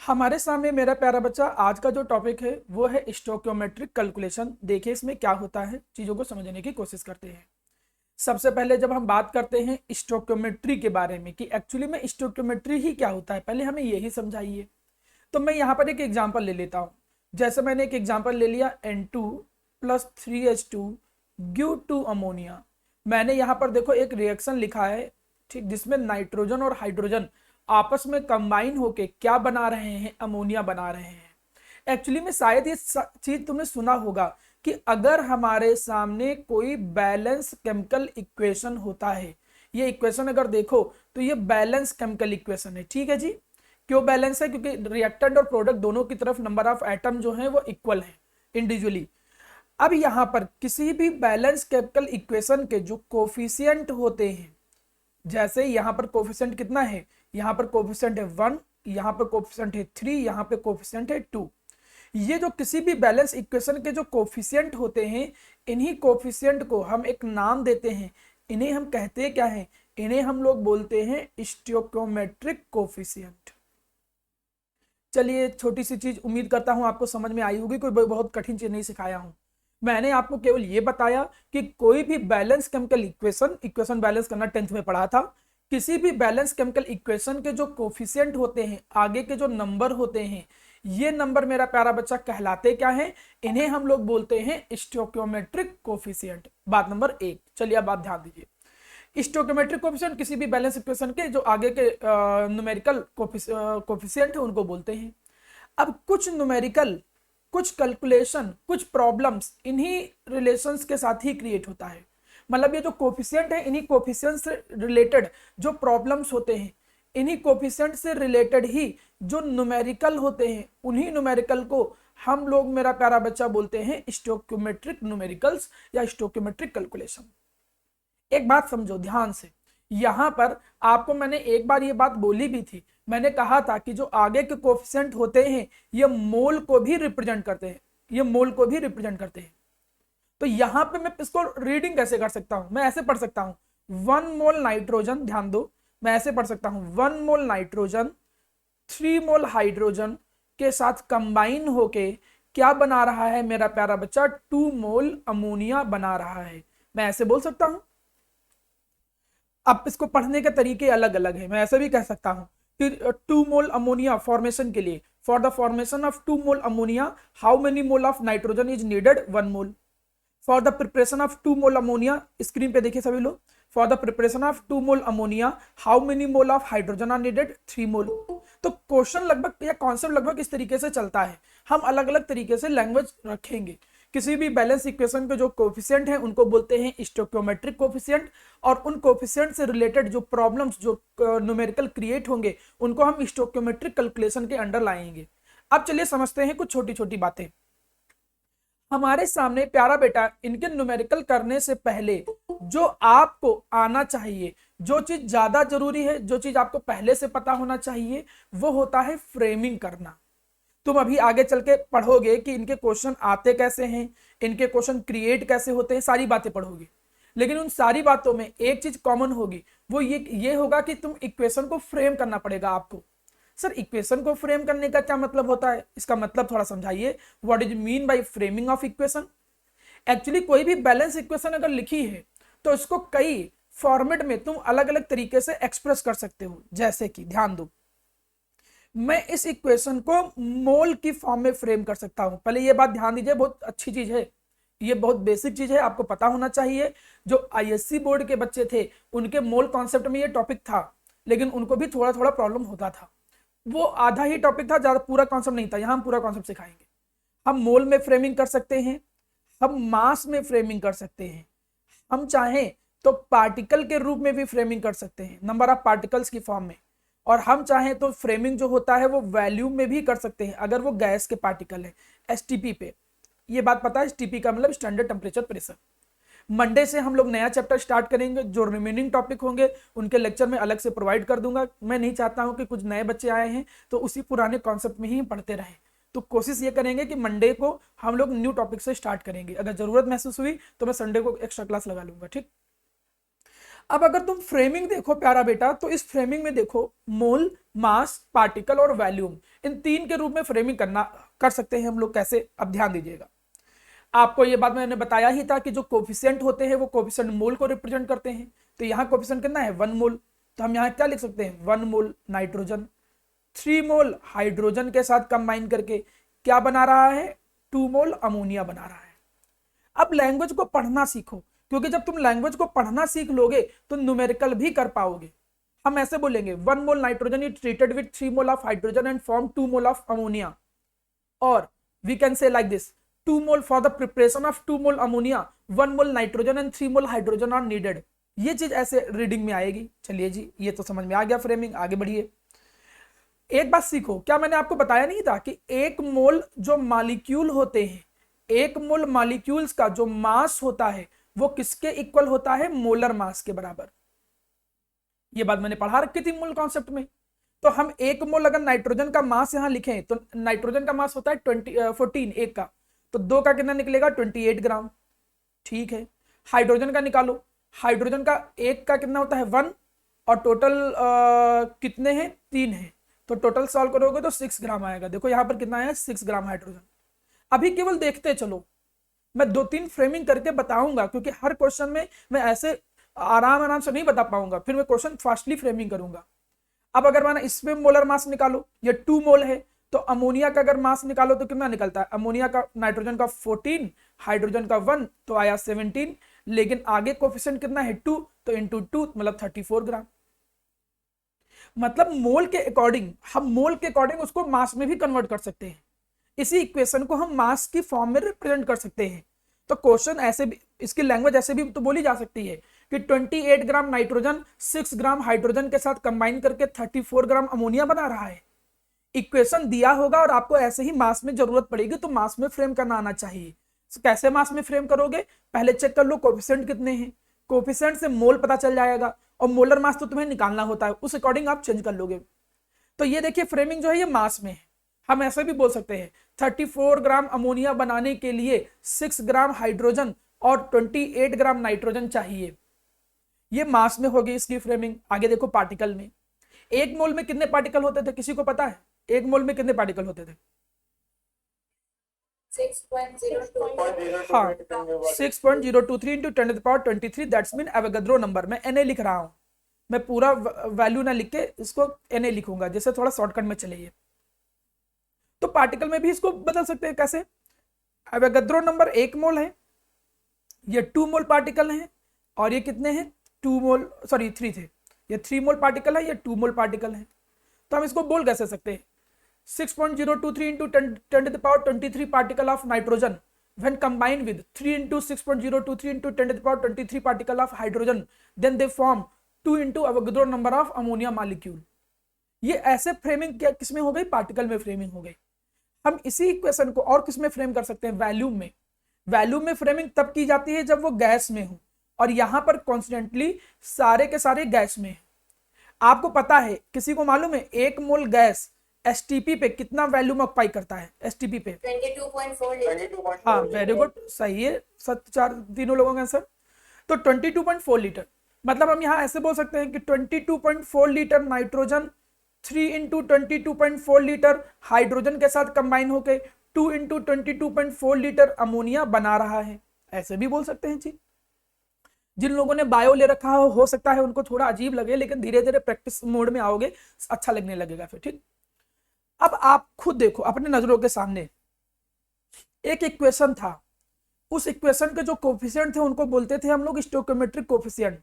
हमारे सामने मेरा प्यारा बच्चा आज का जो टॉपिक है वो है स्टोक्योमेट्रिक कैलकुलेशन। देखिए इसमें क्या होता है, चीजों को समझने की कोशिश करते हैं। सबसे पहले जब हम बात करते हैं स्टोक्योमेट्री के बारे में कि एक्चुअली में स्टोक्योमेट्री ही क्या होता है, पहले हमें यही समझाइए। तो मैं यहाँ पर एक एग्जांपल ले लेता हूँ। जैसे मैंने एक एग्जांपल ले लिया N2 + 3H2 give two ammonia. मैंने यहाँ पर देखो एक रिएक्शन लिखा है, ठीक, जिसमें नाइट्रोजन और हाइड्रोजन आपस में कंबाइन होके क्या बना रहे हैं, अमोनिया बना रहे हैं। एक्चुअली में शायद ये चीज तुमने सुना होगा कि अगर हमारे सामने कोई बैलेंस केमिकल इक्वेशन होता है, ये इक्वेशन अगर देखो तो ये बैलेंस केमिकल इक्वेशन है, ठीक है जी। क्यों बैलेंस है? क्योंकि रिएक्टेंट और प्रोडक्ट दोनों की तरफ नंबर ऑफ एटम जो है वो इक्वल है इंडिविजुअली। अब यहां पर किसी भी बैलेंस केमिकल इक्वेशन के जो कोफिशिएंट होते हैं, जैसे यहां पर कोफिशिएंट कितना है, यहां पर कोफिशिएंट है 1, यहां पर कोफिशिएंट है 3, यहां पे कोफिशिएंट है 2। ये जो किसी भी बैलेंस इक्वेशन के जो कोफिशिएंट होते हैं, इन्हीं कोफिशिएंट को हम एक नाम देते हैं। इन्हें हम कहते हैं क्या है, इन्हें हम लोग बोलते हैं स्टोइकियोमेट्रिक कोफिशिएंट। चलिए छोटी सी चीज, उम्मीद करता हूं आपको समझ में आई होगी, कोई बहुत कठिन चीज नहीं सिखाया हूं। मैंने आपको केवल ये बताया कि कोई भी बैलेंस केमिकल इक्वेशन बैलेंस करना 10th में पढ़ा था। किसी भी बैलेंस केमिकल इक्वेशन के जो कोफिशिएंट होते हैं, आगे के जो नंबर होते हैं, ये नंबर मेरा प्यारा बच्चा कहलाते क्या है, इन्हें हम लोग बोलते हैं स्टोइकियोमेट्रिक कोफिशिएंट। बात नंबर 1। चलिए अब आप ध्यान दीजिए। स्टोइकियोमेट्रिक कोफिशिएंट किसी भी बैलेंस इक्वेशन के जो आगे के न्यूमेरिकल कोफिशिएंट है उनको बोलते हैं। अब कुछ न्यूमेरिकल, कुछ कैलकुलेशन, कुछ प्रॉब्लम्स इन्हीं रिलेशंस के साथ ही क्रिएट होता है। मतलब ये जो कोफिशिएंट है, इन्हीं कोफिशिएंट से रिलेटेड जो प्रॉब्लम्स होते हैं, इन्हीं कोफिशिएंट से रिलेटेड ही जो न्यूमेरिकल होते हैं, उन्हीं न्यूमेरिकल को हम लोग मेरा प्यारा बच्चा बोलते हैं स्टोइकियोमेट्रिक न्यूमेरिकल्स या स्टोइकियोमेट्रिक कैलकुलेशन। एक बात समझो ध्यान से, यहां पर आपको मैंने एक बार ये बात बोली भी थी। मैंने कहा था कि जो आगे के कोफिशिएंट होते हैं ये मोल को भी रिप्रेजेंट करते हैं, ये मोल को भी रिप्रेजेंट करते हैं। तो यहां पे मैं इसको रीडिंग कैसे कर सकता हूं, मैं ऐसे पढ़ सकता हूं 1 मोल नाइट्रोजन, ध्यान दो, मैं ऐसे पढ़ सकता हूं 1 मोल नाइट्रोजन 3 मोल हाइड्रोजन के साथ कंबाइन होके क्या बना रहा है मेरा प्यारा बच्चा, 2 मोल अमोनिया बना रहा है। मैं ऐसे बोल सकता हूं। अब इसको पढ़ने के तरीके अलग अलग है। मैं ऐसे भी कह सकता हूं कि 2 मोल अमोनिया फॉर्मेशन के लिए, for the formation of 2 mole ammonia how many mole of nitrogen is needed, 1 mole. For the preparation of 2 mole ammonia, screen पे देखिए सभी लोग, for the preparation of 2 mole ammonia how many mole of hydrogen are needed, 3 mole. तो question लगभग या concept लगभग इस तरीके से चलता है। हम अलग अलग तरीके से लैंग्वेज रखेंगे। किसी भी बैलेंस इक्वेशन के जो कोफिशिएंट हैं उनको बोलते हैं स्टोइकियोमेट्रिक कोफिशिएंट, और उन कोफिशिएंट से रिलेटेड जो प्रॉब्लम्स, जो न्यूमेरिकल क्रिएट होंगे, उनको हम स्टोइकियोमेट्रिक कैलकुलेशन के अंडर लाएंगे। अब चलिए समझते हैं कुछ छोटी छोटी बातें। हमारे सामने प्यारा बेटा, इनके न्यूमेरिकल करने से पहले जो आपको आना चाहिए, जो चीज ज्यादा जरूरी है, जो चीज आपको पहले से पता होना चाहिए, वो होता है फ्रेमिंग करना। तुम अभी आगे चल के पढ़ोगे कि इनके क्वेश्चन आते कैसे हैं, इनके क्वेश्चन क्रिएट कैसे होते हैं, सारी बातें पढ़ोगे। लेकिन उन सारी बातों में एक चीज कॉमन होगी, वो ये होगा कि तुम इक्वेशन को फ्रेम करना पड़ेगा आपको। सर इक्वेशन को फ्रेम करने का क्या मतलब होता है, इसका मतलब थोड़ा समझाइए। What is mean by framing of equation? Actually कोई भी बैलेंस इक्वेशन अगर लिखी है तो इसको कई फॉर्मेट में तुम अलग अलग तरीके से एक्सप्रेस कर सकते हो। जैसे कि ध्यान दो, मैं इस इक्वेशन को मोल की फॉर्म में फ्रेम कर सकता हूं। पहले ये बात ध्यान दीजिए, बहुत अच्छी चीज है, ये बहुत बेसिक चीज है, आपको पता होना चाहिए। जो आईएससी बोर्ड के बच्चे थे उनके मोल कॉन्सेप्ट में ये टॉपिक था, लेकिन उनको भी थोड़ा थोड़ा प्रॉब्लम होता था। वो आधा ही टॉपिक था, ज्यादा पूरा कॉन्सेप्ट नहीं था। यहां हम पूरा कॉन्सेप्ट सिखाएंगे। हम मोल में फ्रेमिंग कर सकते हैं, हम मास में फ्रेमिंग कर सकते हैं, हम चाहें तो पार्टिकल के रूप में भी फ्रेमिंग कर सकते हैं, नंबर ऑफ पार्टिकल्स की फॉर्म में। और हम चाहें तो फ्रेमिंग जो होता है वो वैल्यूम में भी कर सकते हैं, अगर वो गैस के पार्टिकल है, एसटीपी पे। ये बात पता है, एसटीपी का मतलब स्टैंडर्ड टेम्परेचर प्रेशर। मंडे से हम लोग नया चैप्टर स्टार्ट करेंगे, जो रिमेनिंग टॉपिक होंगे उनके लेक्चर में अलग से प्रोवाइड कर दूंगा। मैं नहीं चाहता हूं कि कुछ नए बच्चे आए हैं तो उसी पुराने कॉन्सेप्ट में ही पढ़ते रहें। तो कोशिश ये करेंगे कि मंडे को हम लोग न्यू टॉपिक से स्टार्ट करेंगे। अगर जरूरत महसूस हुई तो मैं संडे को एक्स्ट्रा क्लास लगा लूंगा, ठीक। अब अगर तुम फ्रेमिंग देखो प्यारा बेटा, तो इस फ्रेमिंग में देखो मोल, मास, पार्टिकल और वॉल्यूम, इन तीन के रूप में फ्रेमिंग कर सकते हैं हम लोग। कैसे, अब ध्यान दीजिएगा। आपको ये बात मैंने बताया ही था कि जो कोफिशिएंट होते हैं वो कोफिशिएंट मोल को रिप्रेजेंट करते हैं। तो यहाँ कोफिशिएंट कितना है, 1 मोल। तो हम यहाँ क्या लिख सकते हैं, 1 मोल नाइट्रोजन 3 मोल हाइड्रोजन के साथ कंबाइन करके क्या बना रहा है, 2 मोल अमोनिया बना रहा है। अब लैंग्वेज को पढ़ना सीखो, क्योंकि जब तुम लैंग्वेज को पढ़ना सीख लोगे तो न्यूमेरिकल भी कर पाओगे। हम ऐसे बोलेंगे 1 mole nitrogen is treated with 3 mole of hydrogen and form 2 mole of ammonia, और we can say like this 2 mole for the preparation of 2 mole ammonia 1 mole nitrogen and 3 mole hydrogen are needed. ये चीज ऐसे reading में आएगी। चलिए जी, ये तो समझ में आ गया फ्रेमिंग। आगे बढ़िए। एक बात सीखो, क्या मैंने आपको बताया नहीं था कि 1 मोल जो मॉलिक्यूल होते हैं, 1 मोल मॉलिक्यूल्स का जो मास होता है वो किसके इक्वल होता है, मोलर मास के बराबर। ये बात मैंने पढ़ा रखी थी मूल कॉन्सेप्ट में। तो हम 1 मोल अगर नाइट्रोजन का मास यहां लिखें तो नाइट्रोजन का मास होता है 14 एक का, तो 2 का कितना निकलेगा, 28 ग्राम। ठीक है, हाइड्रोजन का निकालो, हाइड्रोजन का 1 का कितना होता है, 1, और टोटल कितने हैं, 3 है, तो टोटल सॉल्व करोगे तो 6 ग्राम आएगा। देखो यहाँ पर कितना है, 6 ग्राम हाइड्रोजन। अभी केवल देखते चलो, मैं 2-3 फ्रेमिंग करके बताऊंगा, क्योंकि हर क्वेश्चन में मैं ऐसे आराम से नहीं बता पाऊंगा, फिर मैं क्वेश्चन फास्टली फ्रेमिंग करूंगा। अब अगर माना इसमें मोलर मास निकालो, ये 2 मोल है, तो अमोनिया का अगर मास निकालो तो कितना निकलता है, अमोनिया का, नाइट्रोजन का 14, हाइड्रोजन का 1, तो आया 17, लेकिन आगे कोफिशिएंट कितना है, 2, तो इंटू 2 मतलब 34 ग्राम। मतलब मोल के अकॉर्डिंग, हम मोल के अकॉर्डिंग उसको मास में भी कन्वर्ट कर सकते हैं। इसी इक्वेशन को हम मास की फॉर्म में रिप्रेजेंट कर सकते हैं। तो क्वेश्चन ऐसे भी, इसकी लैंग्वेज ऐसे भी तो बोली जा सकती है कि 28 ग्राम नाइट्रोजन 6 ग्राम हाइड्रोजन के साथ कंबाइन करके 34 ग्राम अमोनिया बना रहा है। इक्वेशन दिया होगा और आपको ऐसे ही मास में जरूरत पड़ेगी तो मास में फ्रेम करना आना चाहिए। तो कैसे मास में फ्रेम करोगे, पहले चेक कर लो कोफिशिएंट कितने हैं, कोफिशिएंट से मोल पता चल जाएगा, और मोलर मास तो तुम्हें निकालना होता है, उस अकॉर्डिंग आप चेंज कर लोगे। तो ये देखिए फ्रेमिंग जो है ये मास में है। हम ऐसे भी बोल सकते हैं 34 ग्राम अमोनिया बनाने के लिए 6 ग्राम हाइड्रोजन और 28 ग्राम नाइट्रोजन चाहिए। ये मास में होगी इसकी फ्रेमिंग। आगे देखो पार्टिकल में, 1 मोल में कितने पार्टिकल होते थे, किसी को पता है 1 मोल में कितने पार्टिकल होते थे? 6.02 हाँ, 6.023 into 10⁻23, that's mean Avogadro number. मैं Na लिख रहा हूं, मैं पूरा वैल्यू ना लिख के इसको Na लिखूंगा, जैसे थोड़ा शॉर्टकट में चलिए। तो पार्टिकल में भी इसको बदल सकते हैं, कैसे, एवोगाड्रो नंबर 1 मोल है, ये 2 मोल पार्टिकल हैं, और ये कितने हैं, 2 मोल, सॉरी 3 थे, ये 3 मोल पार्टिकल है, ये 2 मोल पार्टिकल है। तो हम इसको बोल कैसे सकते हैं, 6.023 into 10⁻23 particle of nitrogen when combined with 3 into 6.023 into 10⁻23 particle of hydrogen, then they form 2 into Avogadro number of ammonia molecule। ये ऐसे फ्रेमिंग क्या किसमें हो गई, पार्टिकल में फ्रेमिंग हो गई। हम इसी इक्वेशन को और किसमें फ्रेम कर सकते हैं, वैल्यूम में। वैल्यूम में फ्रेमिंग तब की जाती है जब वो गैस में हो, और यहां पर कॉन्स्टेंटली सारे के सारे गैस में है। आपको पता है, किसी को मालूम है 1 मोल गैस एसटीपी पे कितना वैल्यूम ऑक्यूपाई करता है, एसटीपी पे 22.4 लीटर। हाँ वेरी गुड, सही है, 3 लोगों का आंसर। तो 22.4 लीटर, मतलब हम यहाँ ऐसे बोल सकते हैं कि 22.4 litre nitrogen 3 into 22.4 litre hydrogen के साथ कंबाइन होके 2 इंटू 22.4 लीटर अमोनिया बना रहा है। ऐसे भी बोल सकते हैं जी। जिन लोगों ने बायो ले रखा हो सकता है उनको थोड़ा अजीब लगे, लेकिन धीरे धीरे प्रैक्टिस मोड में आओगे अच्छा लगने लगेगा फिर, ठीक। अब आप खुद देखो अपने नजरों के सामने एक इक्वेशन था, उस इक्वेशन के जो कोफिशिएंट थे उनको बोलते थे हम लोग स्टोइकोमेट्रिक कोफिशिएंट।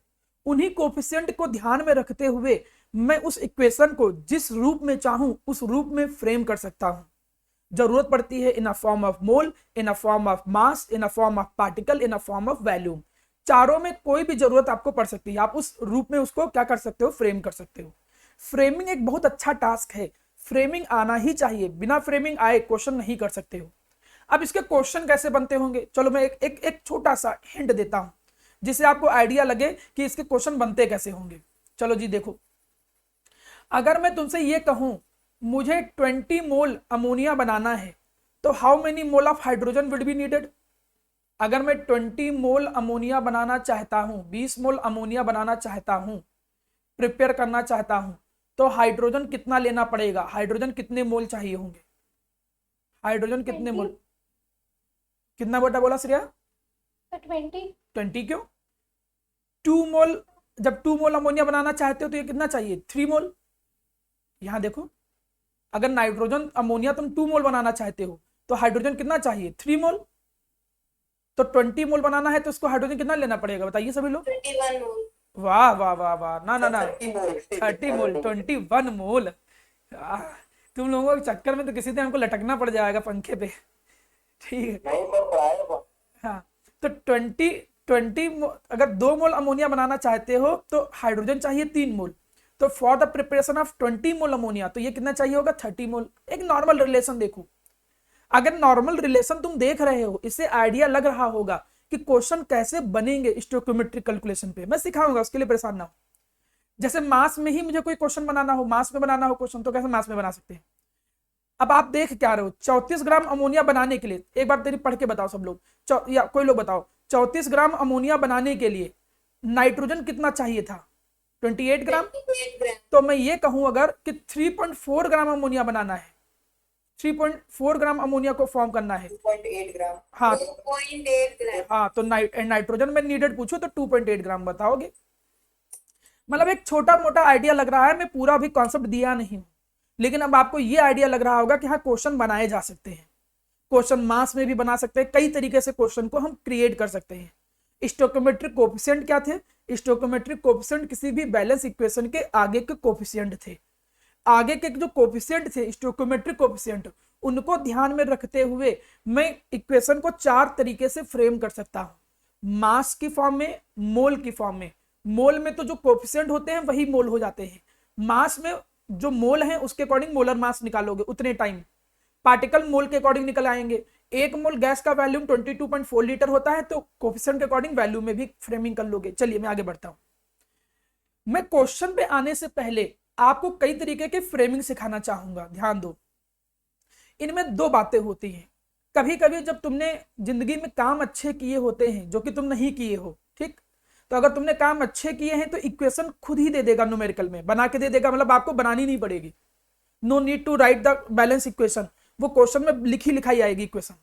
उन्हीं कोफिशिएंट को ध्यान में रखते हुए मैं उस इक्वेशन को जिस रूप में चाहूं उस रूप में फ्रेम कर सकता हूं। जरूरत पड़ती है in a form of mole, in a form of mass, in a form of particle, in a form of volume. चारों में कोई भी जरूरत आपको पड़ सकती है, आप उस रूप में उसको क्या कर सकते हो, फ्रेम कर सकते हो। फ्रेमिंग एक बहुत अच्छा टास्क है, फ्रेमिंग आना ही चाहिए, बिना फ्रेमिंग आए क्वेश्चन नहीं कर सकते हो। अब इसके क्वेश्चन कैसे बनते होंगे, चलो मैं एक छोटा सा हिंट देता हूं जिससे आपको आइडिया लगे कि इसके क्वेश्चन बनते कैसे होंगे। चलो जी देखो, अगर मैं तुमसे ये कहूं मुझे 20 मोल अमोनिया बनाना है तो how many mole of hydrogen would be needed. अगर मैं 20 मोल अमोनिया बनाना चाहता हूं, 20 मोल अमोनिया बनाना चाहता हूं, प्रिपेयर करना चाहता हूं, तो हाइड्रोजन कितना लेना पड़ेगा, हाइड्रोजन कितने मोल चाहिए होंगे, हाइड्रोजन कितने मोल, कितना बेटा बोला श्रेया? 20 क्यों? 2 मोल, जब 2 मोल अमोनिया बनाना चाहते हो तो ये कितना चाहिए, 3 मोल। यहां देखो, अगर नाइट्रोजन अमोनिया तुम 2 मोल बनाना चाहते हो तो हाइड्रोजन कितना चाहिए, 3 मोल। तो 20 मोल बनाना है तो उसको हाइड्रोजन कितना लेना पड़ेगा, बताइए सभी लोग। 21 मोल। वाह वाह वाह वाह, ना ना ना, 30 मोल। 30 मोल, 21 मोल। तुम लोगों के चक्कर में तो किसी दिन हमको लटकना पड़ जाएगा पंखे पे, ठीक है। नहीं सर, पढ़ाएगा। हाँ, तो 20 अगर 2 मोल अमोनिया बनाना चाहते हो तो हाइड्रोजन चाहिए 3 मोल। तो for the preparation of 20 mole ammonia तो ये कितना चाहिए होगा, 30 मोल। एक नॉर्मल रिलेशन देखो, अगर नॉर्मल रिलेशन तुम देख रहे हो, इससे आइडिया लग रहा होगा कि क्वेश्चन कैसे बनेंगे स्टोइकियोमेट्रिक कैलकुलेशन पे, मैं सिखाऊंगा, उसके लिए परेशान ना हो। जैसे मास में ही मुझे कोई क्वेश्चन बनाना हो, मास में बनाना हो क्वेश्चन, तो कैसे मास में बना सकते हैं। अब आप देख क्या रहे हो, 34 ग्राम अमोनिया बनाने के लिए, एक बार तेरी पढ़ के बताओ सब लोग, या कोई लोग बताओ, 34 ग्राम अमोनिया बनाने के लिए नाइट्रोजन कितना चाहिए था, 28 ग्राम। 28 ग्राम। तो मैं ये कहूं अगर कि 3.4 ग्राम अमोनिया बनाना है, 3.4 ग्राम अमोनिया को फॉर्म करना है। 2.8 ग्राम। हाँ 2.8 ग्राम। हाँ, तो नाइट्रोजन में नीडेड पूछो तो 2.8 ग्राम बताओगे। मतलब एक छोटा मोटा आइडिया लग रहा है, मैं पूरा भी कॉन्सेप्ट दिया नहीं हूं, लेकिन अब आपको ये आइडिया लग रहा होगा कि हाँ क्वेश्चन बनाए जा सकते हैं, क्वेश्चन मास में भी बना सकते हैं, कई तरीके से क्वेश्चन को हम क्रिएट कर सकते हैं। स्टोइकियोमेट्रिक कोफिशिएंट क्या थे, स्टोइकियोमेट्रिक कोफिशिएंट किसी भी बैलेंस इक्वेशन के आगे के कोफिशिएंट थे। आगे के जो कोफिशिएंट थे स्टोइकियोमेट्रिक कोफिशिएंट, उनको ध्यान में रखते हुए मैं इक्वेशन को 4 तरीके से फ्रेम कर सकता हूं, मास की फॉर्म में, मोल की फॉर्म में। मोल में तो जो कोफिशिएंट होते हैं वही मोल हो जाते हैं, मास में जो मोल है उसके अकॉर्डिंग मोलर मास निकालोगे उतने टाइम, पार्टिकल मोल के अकॉर्डिंग निकल आएंगे। 1 मोल गैस का वैल्यूम 22.4 लीटर होता है, तो कोफिशिएंट के अकॉर्डिंग वैल्यू में भी फ्रेमिंग कर लोगे। चलिए मैं आगे बढ़ता हूं। मैं क्वेश्चन पे आने से पहले आपको कई तरीके के फ्रेमिंग सिखाना चाहूंगा, ध्यान दो। इनमें 2 बातें होती हैं, कभी कभी जब तुमने जिंदगी में काम अच्छे किए होते हैं जो कि तुम नहीं किए हो, ठीक, तो अगर तुमने काम अच्छे किए हैं तो इक्वेशन खुद ही दे देगा, न्यूमेरिकल में बना के दे देगा, मतलब आपको बनानी नहीं पड़ेगी। No need to write the balance equation, वो क्वेश्चन में लिखी लिखाई आएगी इक्वेशन।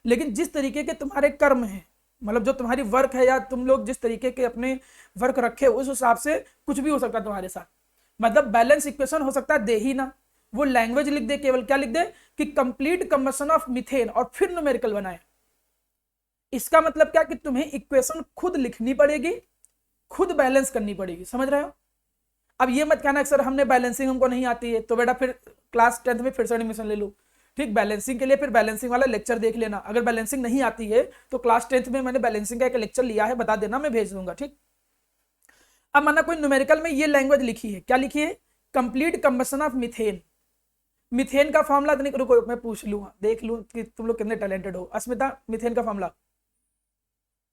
लेकिन जिस तरीके के तुम्हारे कर्म हैं, मतलब जो तुम्हारी वर्क है, या तुम लोग जिस तरीके के अपने वर्क रखे उस हिसाब से कुछ भी हो सकता है तुम्हारे साथ। मतलब बैलेंस इक्वेशन हो सकता है दे ही ना, वो लैंग्वेज लिख दे, केवल क्या लिख दे कि कंप्लीट कंबशन ऑफ मीथेन, और फिर न्यूमेरिकल बनाए। इसका मतलब क्या कि तुम्हें इक्वेशन खुद लिखनी पड़ेगी, खुद बैलेंस करनी पड़ेगी, समझ रहे हो। अब ये मत कहना सर हमने बैलेंसिंग हमको नहीं आती है, तो बेटा फिर क्लास 10th में फिर से एडमिशन ले लो, ठीक। बैलेंसिंग के लिए फिर बैलेंसिंग वाला लेक्चर देख लेना, अगर बैलेंसिंग नहीं आती है तो क्लास 10th में मैंने बैलेंसिंग का एक लेक्चर लिया है, बता देना, मैं भेज दूंगा, ठीक। अब माना कोई न्यूमेरिकल में ये लैंग्वेज लिखी है, क्या लिखी है, complete combustion of methane. Methane का फॉर्मूला, रुको मैं पूछ लूँ, देख लूँ कि तुम लोग कितने टैलेंटेड हो। अस्मिता, मीथेन का फॉर्मूला?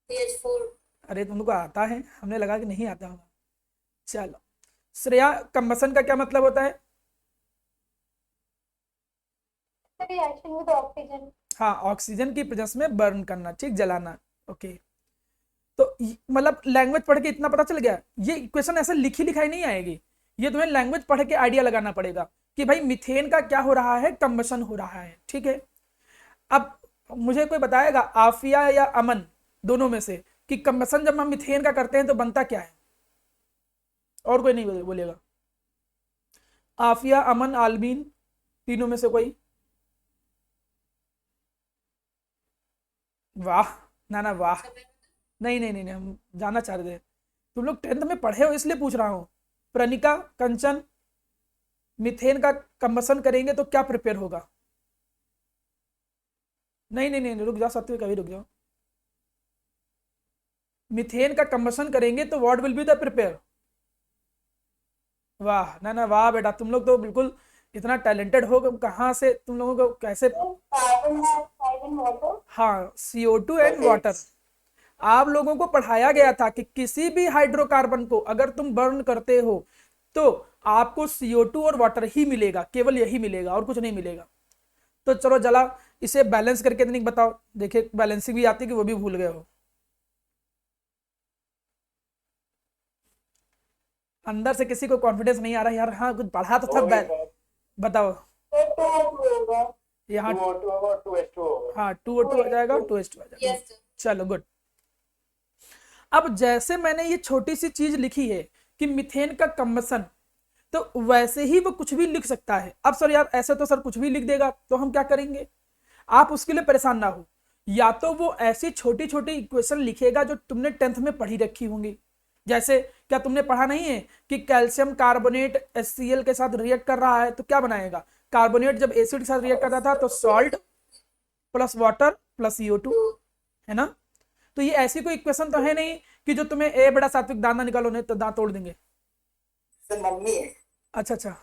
CH4। अरे तुम लोग को आता है, हमने लगा कि नहीं आता होगा। चलो श्रेया, कंबशन का क्या मतलब होता है? Reaction with oxygen. हाँ, ऑक्सीजन की प्रेजेंस में बर्न करना, ठीक, जलाना, ओके। तो मतलब लैंग्वेज पढ़ के इतना पता चल गया, ये इक्वेशन ऐसे लिखी लिखाई नहीं आएगी, ये तुम्हें लैंग्वेज पढ़ के आइडिया लगाना पड़ेगा कि भाई मीथेन का क्या हो रहा है, कंबशन हो रहा है, ठीक है। अब मुझे कोई बताएगा आफिया या अमन, दोनों में से, कि कंबशन जब हम मीथेन का करते हैं तो बनता क्या है? और कोई नहीं बोलेगा, आफिया, अमन, आलमीन, तीनों में से कोई? वाह, ना ना वाह, नहीं नहीं नहीं नहीं, हम जानना चाह रहे थे, तुम लोग 10th में पढ़े हो इसलिए पूछ रहा हूँ। प्रणिका, कंचन, मीथेन का कंबशन करेंगे तो क्या प्रिपेयर होगा? नहीं नहीं नहीं, रुक जाओ, सत्य कभी रुक जाओ। मीथेन का कंबशन करेंगे तो what will be the prepare? वाह, ना ना वाह बेटा, तुम लोग तो बिल्कुल इतना टैलेंटेड हो, कहाँ से तुम लोगों को कैसे? Carbon dioxide and water. हाँ, CO2 एंड वाटर। आप लोगों को पढ़ाया गया था कि किसी भी हाइड्रोकार्बन को अगर तुम बर्न करते हो तो आपको CO2 और वाटर ही मिलेगा, केवल यही मिलेगा और कुछ नहीं मिलेगा। तो चलो जला, इसे बैलेंस करके तनिक बताओ, देखिए बैलेंसिंग भी आती कि वो भी भूल गए हो। अंदर से किसी को कॉन्फिडेंस नहीं आ रहा यार, हाँ कुछ पढ़ा तो था बताओ। तो 2 होगा। यहाँ 2O2 होगा और 2H2 होगा। हाँ 2O2 आ जाएगा, 2H2 आ जाएगा। Yes sir. चलो गुड। अब जैसे मैंने ये छोटी सी चीज लिखी है कि मीथेन का कंबसन, तो वैसे ही वो कुछ भी लिख सकता है। अब सर यार ऐसे तो सर कुछ भी लिख देगा, तो हम क्या करेंगे? आप उसके लिए परेशान ना हो, या तो वो ऐसी छोटी छोटी इक्वेशन लिखेगा जो तुमने 10th में पढ़ी रखी होंगी। जैसे क्या तुमने पढ़ा नहीं है कि कैल्शियम कार्बोनेट HCl के साथ रिएक्ट कर रहा है तो क्या बनाएगा? कार्बोनेट जब एसिड के साथ रिएक्ट कर रहा था तो salt plus water plus CO2, है ना? तो ये ऐसी कोई इक्वेशन तो है नहीं कि जो तुम्हें ए बड़ा सात्विक दाना निकालो नहीं तो दांत तोड़ देंगे। सर मम्मी है। अच्छा अच्छा,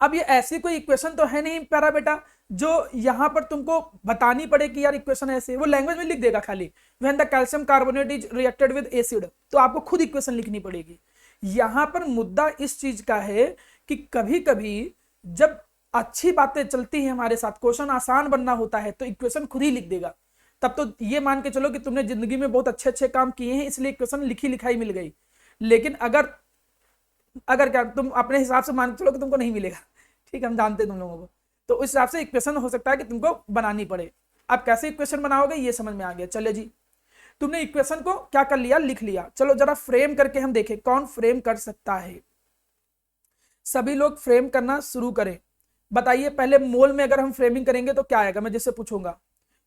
अब ये ऐसी कोई इक्वेशन तो है नहीं प्यारा बेटा जो यहाँ पर तुमको बतानी पड़े कि यार इक्वेशन ऐसे, वो लैंग्वेज में लिख देगा खाली, when the calcium carbonate is reacted with acid, तो आपको खुद इक्वेशन लिखनी पड़ेगी। यहाँ पर मुद्दा इस चीज का है कि कभी कभी जब अच्छी बातें चलती हैं हमारे साथ, क्वेश्चन आसान बनना होता है तो इक्वेशन खुद ही लिख देगा। तब तो ये मान के चलो कि तुमने जिंदगी में बहुत अच्छे अच्छे काम किए हैं इसलिए इक्वेशन लिखी लिखाई मिल गई। लेकिन अगर अगर क्या तुम अपने हिसाब से मान के चलो कि तुमको नहीं मिलेगा, ठीक है, हम जानते हैं तुम लोगों को, तो उस हिसाब से इक्वेशन हो सकता है कि तुमको बनानी पड़े। अब कैसे इक्वेशन बनाओगे ये समझ में आ गया। चले जी, तुमने इक्वेशन को क्या कर लिया, लिख लिया। चलो जरा फ्रेम करके हम देखें कौन फ्रेम कर सकता है। सभी लोग फ्रेम करना शुरू करें। बताइए पहले मोल में अगर हम फ्रेमिंग करेंगे तो क्या आएगा, मैं जिससे पूछूंगा।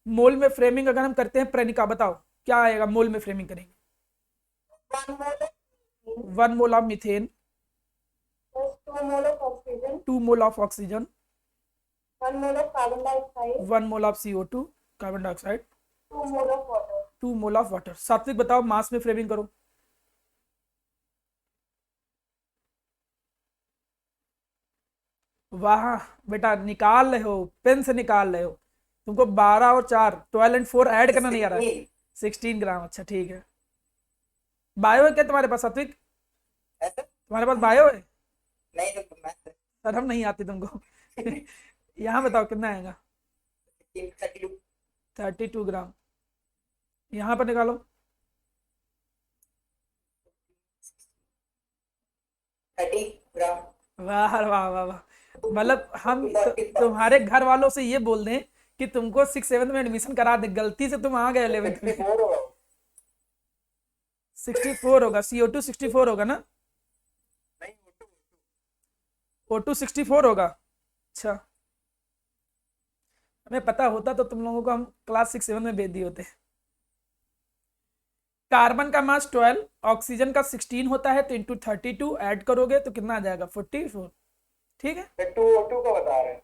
मोल में फ्रेमिंग अगर हम करते हैं, प्रेनिका बताओ क्या आएगा मोल में फ्रेमिंग करेंगे? 1 mole of methane, 2 mole of oxygen, 2 mole of oxygen, 1 mole of carbon dioxide, 1 mole of CO2 carbon dioxide, 2 mole of water. 2 mole of water. सात्विक बताओ मास में फ्रेमिंग करो। वाह बेटा, निकाल रहे हो, पेन से निकाल रहे हो। तुमको 12 और 4 12 एंड 4 ऐड करना नहीं आ रहा है। 16 ग्राम, अच्छा ठीक है। बायो है क्या तुम्हारे पास सात्विक? ऐसा तुम्हारे पास बायो है? नहीं सर, मैथ शर्म नहीं आती तुमको? यहाँ बताओ कितना आएगा? 32 32 ग्राम। यहाँ पर निकालो। 30 ग्राम। वाह वाह वाह वाह, मतलब हम तुम्हारे घर वालों से ये बोल दें कि तुमको 6-7 में एडमिशन करा दे, गलती से तुम आ गए 11th में। 64 होगा। 64 होगा, CO2 64 होगा ना? नहीं O2 64 होगा। अच्छा, हमें पता होता तो तुम लोगों को हम क्लास 6-7 में भेज दिए होते। कार्बन का मास 12, ऑक्सीजन का 16 होता है, तो इंटू 32 ऐड करोगे तो कितना आ जाएगा? 44। ठीक है, 2O2 को बता रहे हैं।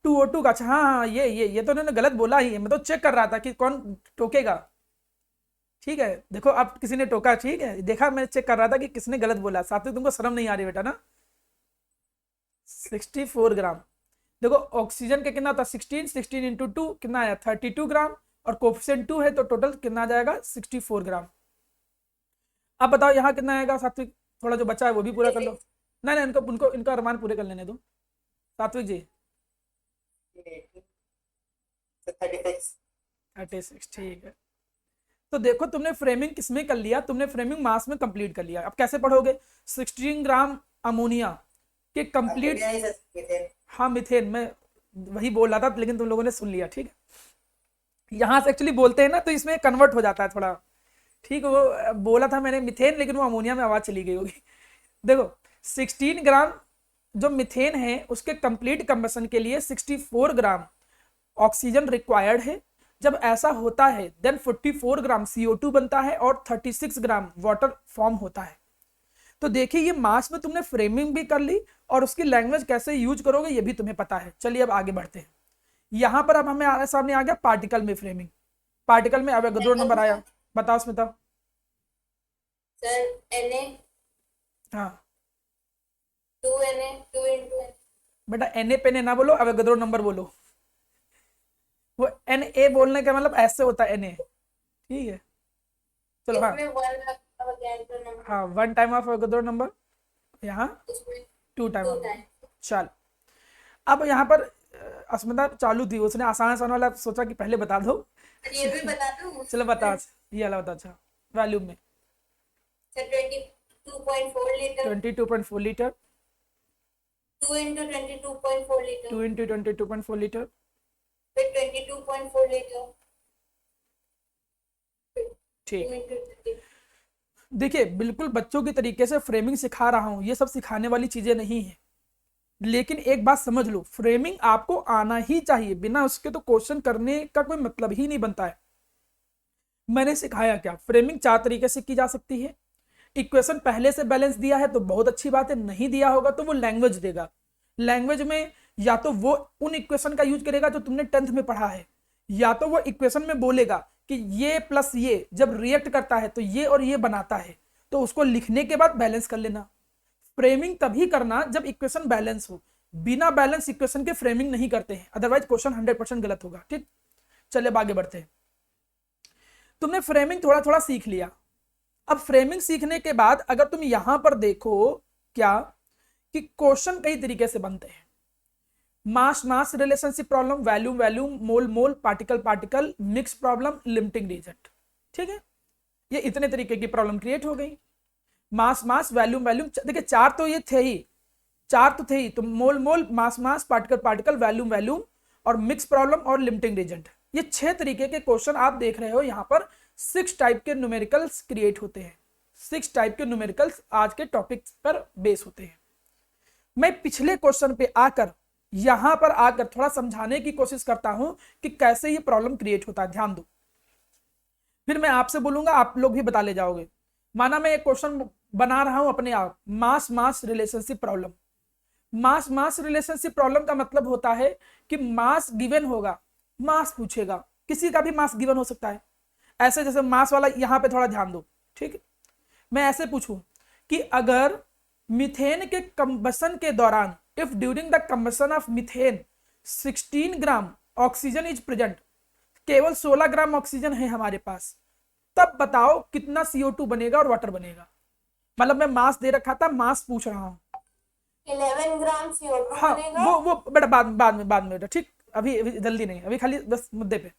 2O2 का। अच्छा हाँ हाँ, ये तो उन्होंने गलत बोला ही है, मैं तो चेक कर रहा था कि कौन टोकेगा। ठीक है, देखो अब किसी ने टोका, ठीक है, देखा, मैं चेक कर रहा था कि किसने गलत बोला। साथ में तुमको शर्म नहीं आ रही बेटा ना? 64 ग्राम। देखो ऑक्सीजन का कितना था? 16 इंटू 2 कितना आया? 32 ग्राम, और कोफिशिएंट 2 है तो टोटल कितना आ जाएगा? 64 ग्राम। अब बताओ यहाँ कितना आएगा सात्विक? थोड़ा जो बचा है वो भी पूरा कर लो। नहीं नहीं, उनको इनका अरमान पूरे कर लेने दो सात्विक जी। 36। 36, ठीक है। तो देखो तुमने फ्रेमिंग किसमें कर लिया? तुमने फ्रेमिंग मास में कंप्लीट कर लिया। अब कैसे पढ़ोगे? 16 ग्राम अमोनिया के कंप्लीट, हाँ मिथेन, मैं वही बोल रहा था लेकिन तुम लोगों ने सुन लिया। ठीक है, यहाँ से एक्चुअली बोलते हैं ना तो इसमें कन्वर्ट हो जाता है थोड़ा। ठीक है, वो बोला था मैंने मिथेन लेकिन वो अमोनिया में आवाज चली गई होगी। देखो 16 ग्राम जो मिथेन है उसके कंप्लीट कंबशन के लिए 64 ग्राम ऑक्सीजन रिक्वायर्ड है। जब ऐसा होता है देन 44 ग्राम CO2 बनता है और 36 ग्राम वाटर फॉर्म होता है। तो देखिए ये मास में तुमने फ्रेमिंग भी कर ली और उसकी लैंग्वेज कैसे यूज करोगे ये भी तुम्हें पता है। चलिए अब आगे बढ़ते हैं। यहां पर अब हमें सामने आ गया पार्टिकल में फ्रेमिंग। पार्टिकल में अवोगाड्रो नंबर आया, बताओ स्मिता। सर Na हाँ 2Na 2 into N। बेटा Na पे ना बोलो, अवोगाड्रो नंबर बोलो। वो Na बोलने का मतलब ऐसे होता है Na, ठीक है। चलो हाँ इसमें 1 अवोगाड्रो नंबर, हाँ, 1 टाइम ऑफ अवोगाड्रो नंबर, यहाँ उसमें 2 टाइम 2 ऑफ। टाइम। चल अब यहाँ पर अस्मिता चालू थी, उसने आसान आसान वाला सोचा कि पहले बता दो। ये भी बता दूं? चलो बता, ये वाला बता। अच्छा वॉल्यूम में sir 22 22.4 litre, 22.4 litre, 2 into 22.4 litre, 2 into 22.4 litre, फिर 22.4 लीटर, ठीक। 2 into 20. देखिए बिल्कुल बच्चों के तरीके से फ्रेमिंग सिखा रहा हूं, ये सब सिखाने वाली चीजें नहीं है, लेकिन एक बात समझ लो, फ्रेमिंग आपको आना ही चाहिए, बिना उसके तो क्वेश्चन करने का कोई मतलब ही नहीं बनता है। मैंने सिखाया क्या, फ्रेमिंग 4 तरीके से की जा सकती है। इक्वेशन पहले से बैलेंस दिया है तो बहुत अच्छी बात है, नहीं दिया होगा तो वो लैंग्वेज देगा। लैंग्वेज में या तो वो उन इक्वेशन का यूज करेगा जो तुमने 10th में पढ़ा है, या तो वो इक्वेशन में बोलेगा कि ये प्लस ये जब रिएक्ट करता है तो ये और ये बनाता है, तो उसको लिखने के बाद बैलेंस कर लेना। फ्रेमिंग तभी करना जब इक्वेशन बैलेंस हो, बिना बैलेंस इक्वेशन के फ्रेमिंग नहीं करते हैं, अदरवाइज क्वेश्चन 100% गलत होगा। ठीक, चलिए अब आगे बढ़ते हैं। तुमने फ्रेमिंग थोड़ा थोड़ा सीख लिया। अब फ्रेमिंग सीखने के बाद अगर तुम यहां पर देखो क्या कि क्वेश्चन कई तरीके से बनते हैं, mass mass relationship problem, volume volume, mole mole, particle particle, mix problem, limiting reagent. ठीक है, ये इतने तरीके की प्रॉब्लम क्रिएट हो गई। मास मास, वैल्यूम वैल्यूम, देखिए 4 तो ये थे ही, 4 तो थे ही, तो मोल मोल, मास mass, particle particle, volume volume और मिक्स प्रॉब्लम और लिमिटिंग रीजन, ये 6 तरीके के क्वेश्चन आप देख रहे हो। यहां पर 6 टाइप के न्यूमेरिकल्स क्रिएट होते हैं, 6 टाइप के न्यूमेरिकल्स आज के टॉपिक पर बेस होते हैं। मैं पिछले क्वेश्चन पे आकर यहां पर आकर थोड़ा समझाने की कोशिश करता हूं कि कैसे ये प्रॉब्लम क्रिएट होता है, ध्यान दो। फिर मैं आपसे बोलूंगा, आप लोग भी बता ले जाओगे। माना मैं एक क्वेश्चन बना रहा हूं अपने आप, मास मास रिलेशनशिप प्रॉब्लम। मास मास रिलेशनशिप प्रॉब्लम का मतलब होता है कि मास गिवन होगा, मास पूछेगा, किसी का भी मास गिवन हो सकता है। ऐसे जैसे मास वाला, यहां पे थोड़ा ध्यान दो। ठीक है, मैं ऐसे पूछूं कि अगर मीथेन के कंबसन के दौरान, if during the combustion of methane 16 gram oxygen is present, केवल 16 ग्राम ऑक्सीजन है हमारे पास, तब बताओ कितना CO2 बनेगा और वाटर बनेगा। मतलब मैं मास दे रखा था, मास पूछ रहा हूं। 11 ग्राम CO2 हाँ, बनेगा। वो बेटा बाद में बेटा, ठीक, अभी जल्दी नहीं, अभी खाली बस मुद्दे पे।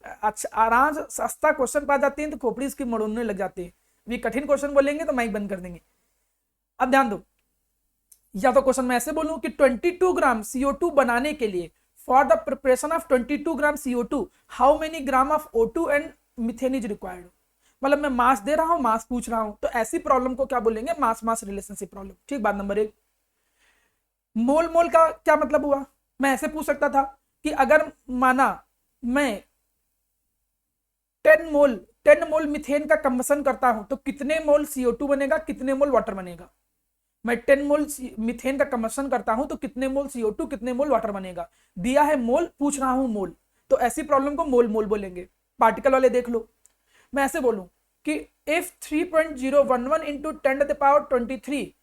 अच्छा, आराम से सस्ता क्वेश्चन पा जाती है तो खोपड़ी इसकी मड़ोने लग जाती है। अभी कठिन क्वेश्चन बोलेंगे तो माइक बंद कर देंगे। अब ध्यान दो, या तो क्वेश्चन मैं ऐसे बोलूं कि 22 ग्राम CO2 बनाने के लिए, for the preparation of 22 gram CO2 how many gram of O2 and methane is required. मतलब मैं मास दे रहा हूं, मास पूछ रहा हूं, तो ऐसी प्रॉब्लम को क्या बोलेंगे, मास मास रिलेशनशिप प्रॉब्लम। ठीक, बात नंबर 1। मोल मोल का क्या मतलब हुआ, मैं ऐसे पूछ सकता था कि अगर माना मैं 10 मोल मिथेन का कंबसन करता हूं तो कितने मोल CO2 बनेगा, कितने मोल वाटर बनेगा। मैं 10 मोल मिथेन का कंबसन करता हूं तो कितने मोल CO2, कितने मोल वाटर बनेगा। दिया है मोल, पूछ रहा हूं मोल, तो ऐसी प्रॉब्लम को मोल मोल बोलेंगे। पार्टिकल वाले देख लो, मैं ऐसे बोलूं कि if 3.011 into 10⁻23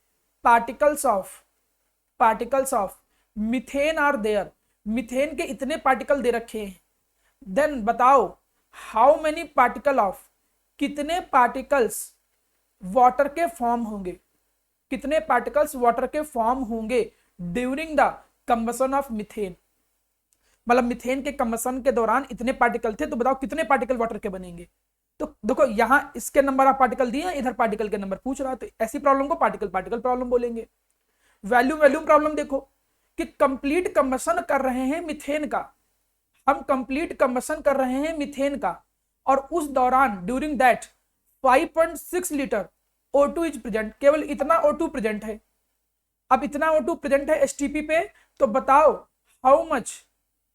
particles of methane are there, methane के इतने पार्टिकल दे रखे हैं, देन बताओ हाउ मेनी पार्टिकल ऑफ, कितने पार्टिकल्स वाटर के फॉर्म होंगे, कितने पार्टिकल्स वाटर के फॉर्म होंगे during the combustion of methane. मतलब मिथेन के कंबसन के दौरान इतने पार्टिकल थे, तो बताओ कितने पार्टिकल वाटर के बनेंगे। तो देखो यहां इसके नंबर ऑफ पार्टिकल दिए, इधर पार्टिकल के नंबर पूछ रहा है, तो ऐसी प्रॉब्लम को पार्टिकल पार्टिकल प्रॉब्लम बोलेंगे। वैल्यूम प्रॉब्लम देखो कि कंप्लीट कंबसन कर रहे हैं मिथेन का, हम कंप्लीट कंबसन कर रहे हैं मिथेन का, और उस दौरान during that 5.6 litre O2 is present, केवल इतना O2 प्रेजेंट है। अब इतना O2 प्रेजेंट है STP पे, तो बताओ how much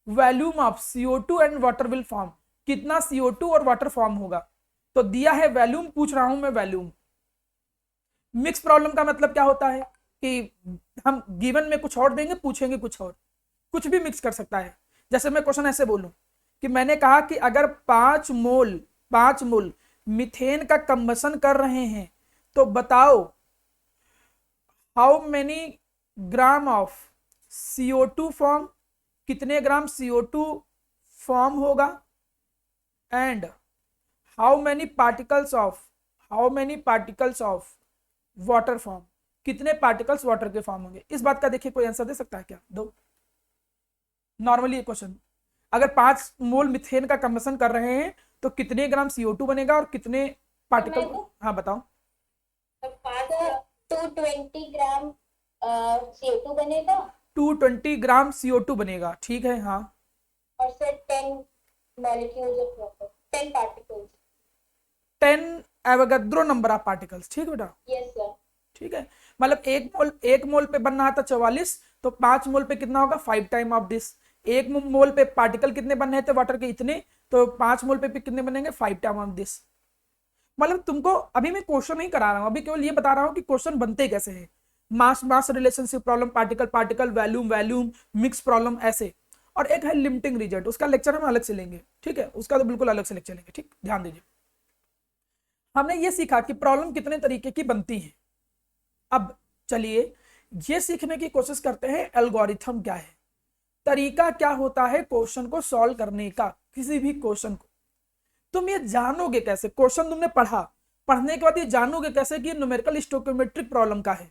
volume of CO2 and water will form, कितना CO2 और वाटर फॉर्म होगा। तो दिया है वैल्यूम, पूछ रहा हूं मैं वैल्यूम। मिक्स प्रॉब्लम का मतलब क्या होता है कि हम गिवन में कुछ और देंगे, पूछेंगे कुछ और, कुछ भी मिक्स कर सकता है। जैसे मैं क्वेश्चन ऐसे बोलूं कि मैंने कहा कि अगर 5 मोल मिथेन का कंबसन कर रहे हैं तो बताओ how many gram of CO2 form, कितने ग्राम CO2 फॉर्म होगा, and how many particles of water form, कितने पार्टिकल्स वाटर के फॉर्म होंगे। इस बात का देखिए कोई आंसर दे सकता है क्या, दो। नॉर्मली क्वेश्चन, अगर 5 मोल मिथेन का कंबसन कर रहे हैं तो कितने ग्राम CO2 बनेगा और कितने पार्टिकल, हाँ बताओ। 220 ग्राम CO2 बनेगा 220 ग्राम CO2 बनेगा, ठीक है। हाँ, और sir 10 molecules of water, 10 particles. 10 Avogadro number of particles, ठीक है बेटा, यस सर। ठीक है। मतलब एक मोल पे बनना था 44, तो 5 मोल पे कितना होगा 5 टाइम ऑफ दिस। एक मोल पे पार्टिकल कितने बनने थे वाटर के, इतने, तो 5 मोल पे कितने बनेंगे 5 टाइम ऑफ दिस। मतलब तुमको अभी मैं क्वेश्चन नहीं करा रहा हूं, अभी केवल ये बता रहा हूं कि क्वेश्चन बनते कैसे हैं। Mass mass relationship problem, particle particle, volume volume, mix problem, ऐसे। और एक है लिमिटिंग रिजल्ट, उसका लेक्चर हम अलग से लेंगे, ठीक है, उसका तो बिल्कुल अलग से लेक्चर लेंगे, ठीक, ध्यान दीजिए। हमने ये सीखा कि प्रॉब्लम कितने तरीके की बनती है। अब चलिए ये सीखने की कोशिश करते हैं एल्गोरिथम क्या है, तरीका क्या होता है क्वेश्चन को सॉल्व करने का। किसी भी क्वेश्चन को तुम ये जानोगे कैसे, क्वेश्चन तुमने पढ़ा, पढ़ने के बाद ये जानोगे कैसे कि न्यूमेरिकल स्टोइकोमेट्रिक प्रॉब्लम का है,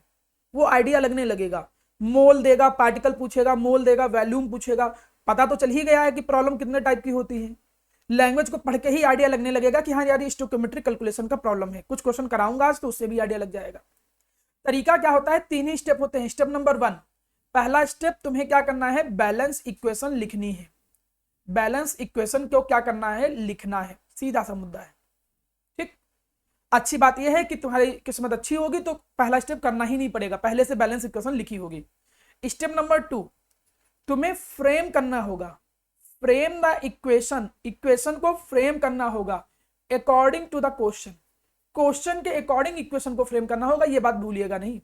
वो आइडिया लगने लगेगा। मोल देगा, पार्टिकल पूछेगा, मोल देगा, वैल्यूम पूछेगा, पता तो चल ही गया है कि प्रॉब्लम कितने टाइप की होती है। लैंग्वेज को पढ़ के ही आइडिया लगने लगेगा कि हाँ यार ये स्टोइकोमेट्रिक कैलकुलेशन का प्रॉब्लम है। कुछ क्वेश्चन कराऊंगा आज तो उससे भी आइडिया लग जाएगा। तरीका क्या होता है, 3 ही स्टेप होते हैं। स्टेप नंबर 1, पहला स्टेप तुम्हें क्या करना है, बैलेंस इक्वेशन लिखनी है। बैलेंस इक्वेशन को क्या करना है, लिखना है, सीधा सा मुद्दा है, ठीक। अच्छी बात यह है कि तुम्हारी किस्मत अच्छी होगी तो पहला स्टेप करना ही नहीं पड़ेगा, पहले से बैलेंस इक्वेशन लिखी होगी। स्टेप नंबर 2, तुम्हें फ्रेम करना होगा, फ्रेम द इक्वेशन, इक्वेशन को फ्रेम करना होगा according to the question, question के अकॉर्डिंग इक्वेशन को फ्रेम करना होगा, ये बात भूलिएगा नहीं।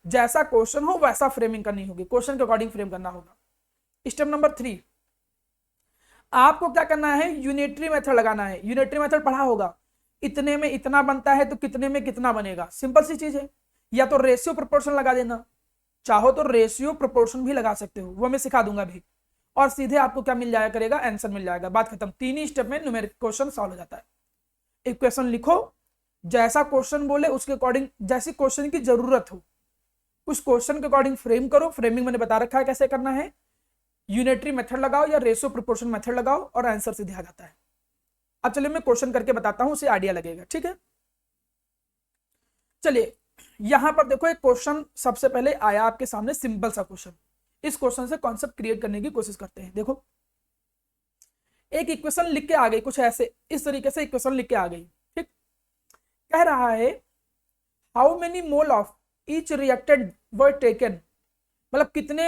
जैसा क्वेश्चन हो वैसा फ्रेमिंग करनी होगी, क्वेश्चन के अकॉर्डिंग फ्रेम करना होगा। स्टेप नंबर 3, आपको क्या करना है, यूनिटरी मेथड लगाना है। यूनिटरी मेथड पढ़ा होगा, इतने में इतना बनता है तो कितने में कितना बनेगा, सिंपल सी चीज है। या तो रेशियो प्रोपोर्शन लगा देना, चाहो तो रेशियो प्रोपोर्शन भी लगा सकते हो, वो मैं सिखा दूंगा भी, और सीधे आपको क्या मिल जाया करेगा, आंसर मिल जाएगा, बात खत्म। 3 ही स्टेप में न्यूमेरिकल क्वेश्चन सॉल्व हो जाता है। इक्वेशन लिखो, जैसा क्वेश्चन बोले उसके अकॉर्डिंग, जैसी क्वेश्चन की जरूरत हो उस क्वेश्चन के अकॉर्डिंग फ्रेम करो। फ्रेमिंग मैंने बता रखा है कैसे करना है, यूनिटरी मेथड लगाओ या रेशियो प्रोपोर्शन मेथड लगाओ और आंसर सीधे आ जाता है। अब चलिए मैं क्वेश्चन करके बताता हूं, उसे आइडिया लगेगा, ठीक है। चलिए यहां पर देखो एक क्वेश्चन सबसे पहले आया आपके सामने, सिंपल सा क्वेश्चन। इस क्वेश्चन से कॉन्सेप्ट क्रिएट करने की कोशिश करते हैं। देखो एक इक्वेशन लिख के आ गई, कुछ ऐसे इस तरीके से इक्वेशन लिख के आ गई, ठीक। कह रहा है how many mole of each reactant were taken, मतलब कितने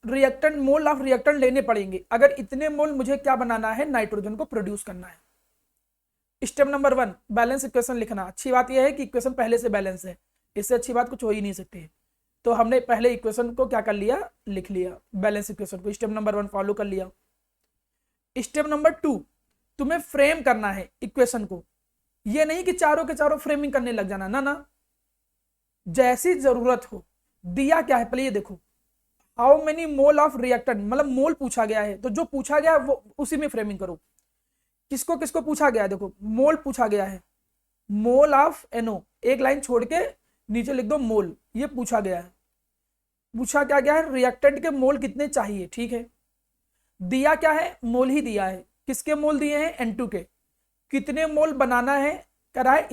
रिएक्टेंट, मोल ऑफ रिएक्टेंट लेने पड़ेंगे अगर इतने मोल मुझे क्या बनाना है, नाइट्रोजन को प्रोड्यूस करना है। स्टेप नंबर 1, बैलेंस इक्वेशन लिखना। अच्छी बात यह है कि इक्वेशन पहले से बैलेंस है, इससे अच्छी बात कुछ हो ही नहीं सकती है। तो हमने पहले इक्वेशन को क्या कर लिया, लिख लिया, बैलेंस इक्वेशन को। स्टेप नंबर 1 फॉलो कर लिया। स्टेप नंबर 2, तुम्हें फ्रेम करना है इक्वेशन को। ये नहीं कि चारों के चारों फ्रेमिंग करने लग जाना, ना ना, जैसी जरूरत हो। दिया क्या है पहले ये देखो, how many mole of reactant, मतलब मोल पूछा गया है तो जो पूछा गया है वो उसी में फ्रेमिंग करो। किसको किसको पूछा गया है, देखो मोल पूछा गया है, मोल ऑफ NO, एक लाइन छोड़ के नीचे लिख दो मोल, ये पूछा गया है। पूछा क्या गया है, रिएक्टेंट के मोल कितने चाहिए, ठीक है। दिया क्या है, मोल ही दिया है। किसके मोल दिए हैं, N2 के। कितने मोल बनाना है, कह रहा है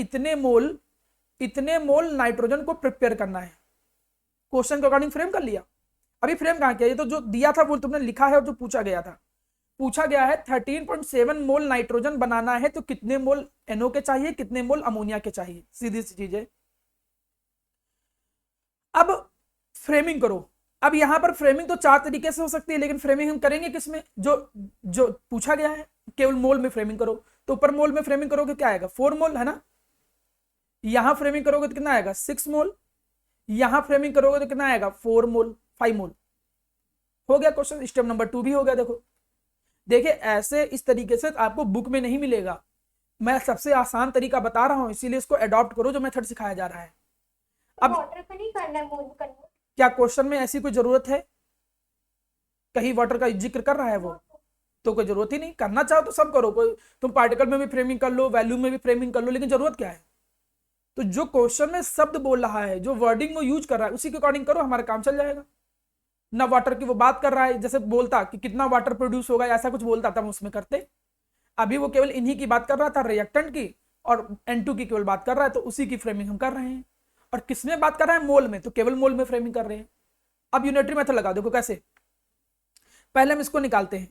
इतने मोल नाइट्रोजन को प्रिपेयर करना है। क्वेश्चन के अकॉर्डिंग फ्रेम कर लिया। अभी फ्रेम कहां किया, ये तो जो दिया था वो तुमने लिखा है, और जो पूछा गया था, पूछा गया है 13.7 मोल नाइट्रोजन बनाना है तो कितने मोल NO के चाहिए, कितने मोल अमोनिया के चाहिए, सीधी सी चीज है। अब फ्रेमिंग करो। अब यहां पर फ्रेमिंग तो 4 तरीके से हो सकती है, लेकिन फ्रेमिंग हम करेंगे किसमें, जो पूछा गया है, केवल मोल में फ्रेमिंग करो। तो ऊपर मोल में फ्रेमिंग करोगे क्या आएगा, 4 मोल है ना। यहां फ्रेमिंग करोगे तो कितना आएगा, 6 मोल। यहां फ्रेमिंग करोगे तो कितना आएगा, 4 मोल, 5 मोल। हो गया क्वेश्चन। स्टेप नंबर 2 भी हो गया। देखो देखिए ऐसे इस तरीके से आपको बुक में नहीं मिलेगा, मैं सबसे आसान तरीका बता रहा हूं, इसीलिए इसको अडॉप्ट करो जो मेथड सिखाया जा रहा है। अब वाटर का नहीं करना है, मोल करना है। क्या क्वेश्चन में ऐसी कोई जरूरत है, कहीं वाटर का जिक्र कर रहा है वो, तो कोई जरूरत ही नहीं। करना चाहो तो सब करो, कोई तुम पार्टिकल में भी फ्रेमिंग कर लो, वैल्यूम में भी फ्रेमिंग कर लो, लेकिन जरूरत क्या है। तो जो क्वेश्चन में शब्द बोल रहा है, जो वर्डिंग वो यूज कर रहा है, उसी के अकॉर्डिंग करो, हमारा काम चल जाएगा। ना वाटर की वो बात कर रहा है, जैसे बोलता कि कितना वाटर प्रोड्यूस होगा, ऐसा कुछ बोलता था हम उसमें करते। अभी वो केवल इन्हीं की बात कर रहा था, रिएक्टेंट की, और N2 की केवल बात कर रहा है, तो उसी की फ्रेमिंग हम कर रहे हैं। और किसमें बात कर रहा है, मोल में, तो केवल मोल में फ्रेमिंग कर रहे हैं। अब यूनिटरी मेथड लगा, देखो कैसे। पहले हम इसको निकालते हैं,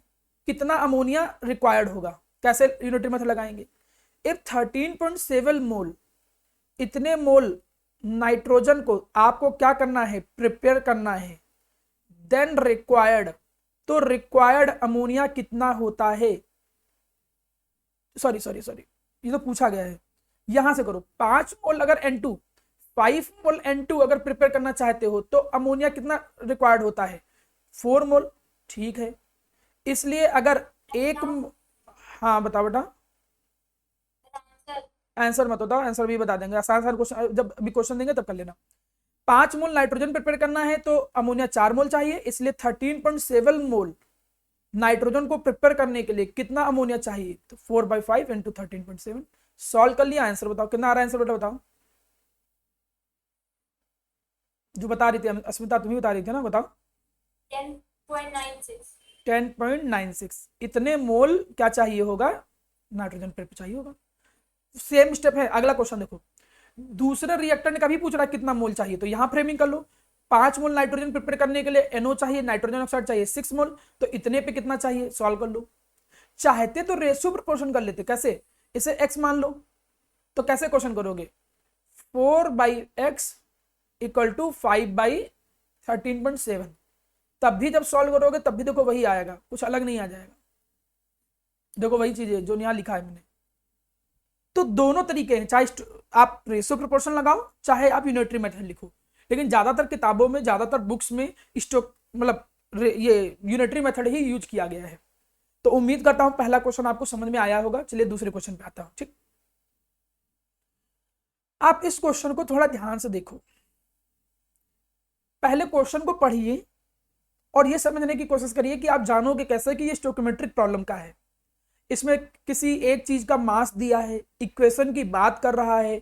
कितना अमोनिया रिक्वायर्ड होगा, कैसे यूनिटरी मेथड लगाएंगे। इफ 13.7 मोल, इतने मोल नाइट्रोजन को आपको क्या करना है, प्रिपेयर करना है, देन रिक्वायर्ड, तो रिक्वायर्ड अमोनिया कितना होता है, सॉरी ये तो पूछा गया है, यहां से करो। 5 मोल अगर N2, 5 मोल N2 अगर प्रिपेयर करना चाहते हो तो अमोनिया कितना रिक्वायर्ड होता है, 4 मोल, ठीक है। इसलिए अगर हाँ बताओ बेटा, आंसर मत बताओ, आंसर भी बता देंगे, आसान क्वेश्चन, जब अभी क्वेश्चन देंगे तब कर लेना। 5 मोल नाइट्रोजन प्रिपेयर करना है तो अमोनिया 4 मोल चाहिए, इसलिए 13.7 मोल नाइट्रोजन को प्रिपेयर करने के लिए कितना अमोनिया चाहिए, तो 4/5 इंटू 13.7। सॉल्व कर लिया, आंसर बताओ कितना आ रहा है, आंसर बेटा बताओ। जो बता रही थी अस्मिता, तुम्हें बता रही थी ना, बताओ। 10.96। 10.96 इतने मोल क्या चाहिए होगा, नाइट्रोजन प्रिपेयर चाहिए होगा। सेम स्टेप है, अगला क्वेश्चन देखो। दूसरे रिएक्टर ने कभी पूछ रहा कितना मोल चाहिए, तो यहां फ्रेमिंग कर लो। 5 मोल नाइट्रोजन प्रिपेयर करने के लिए NO चाहिए, नाइट्रोजन ऑक्साइड चाहिए 6 मोल, तो इतने पे कितना चाहिए, सॉल्व कर लो। चाहते तो रेशियो प्रोपोर्शन कर लेते, कैसे, इसे x मान लो, तो कैसे क्वेश्चन करोगे, 4/x इक्वल टू 5/13.7, तब भी जब सॉल्व करोगे तब भी देखो वही आएगा, कुछ अलग नहीं आ जाएगा, देखो वही चीज है जो यहाँ लिखा है मैंने। तो दोनों तरीके हैं, चाहे आप रेशियो प्रोपोर्शन लगाओ, चाहे आप यूनिटरी मेथड लिखो, लेकिन ज्यादातर किताबों में, ज्यादातर बुक्स में मतलब ये यूनिटरी मेथड ही यूज किया गया है। तो उम्मीद करता हूं पहला क्वेश्चन आपको समझ में आया होगा। चलिए दूसरे क्वेश्चन पे आता हूं, ठीक। आप इस क्वेश्चन को थोड़ा ध्यान से देखो, पहले क्वेश्चन को पढ़िए और ये समझने की कोशिश करिए कि आप जानोगे कैसे कि ये स्टोइकोमेट्रिक प्रॉब्लम का है। इसमें किसी एक चीज का मास दिया है, इक्वेशन की बात कर रहा है,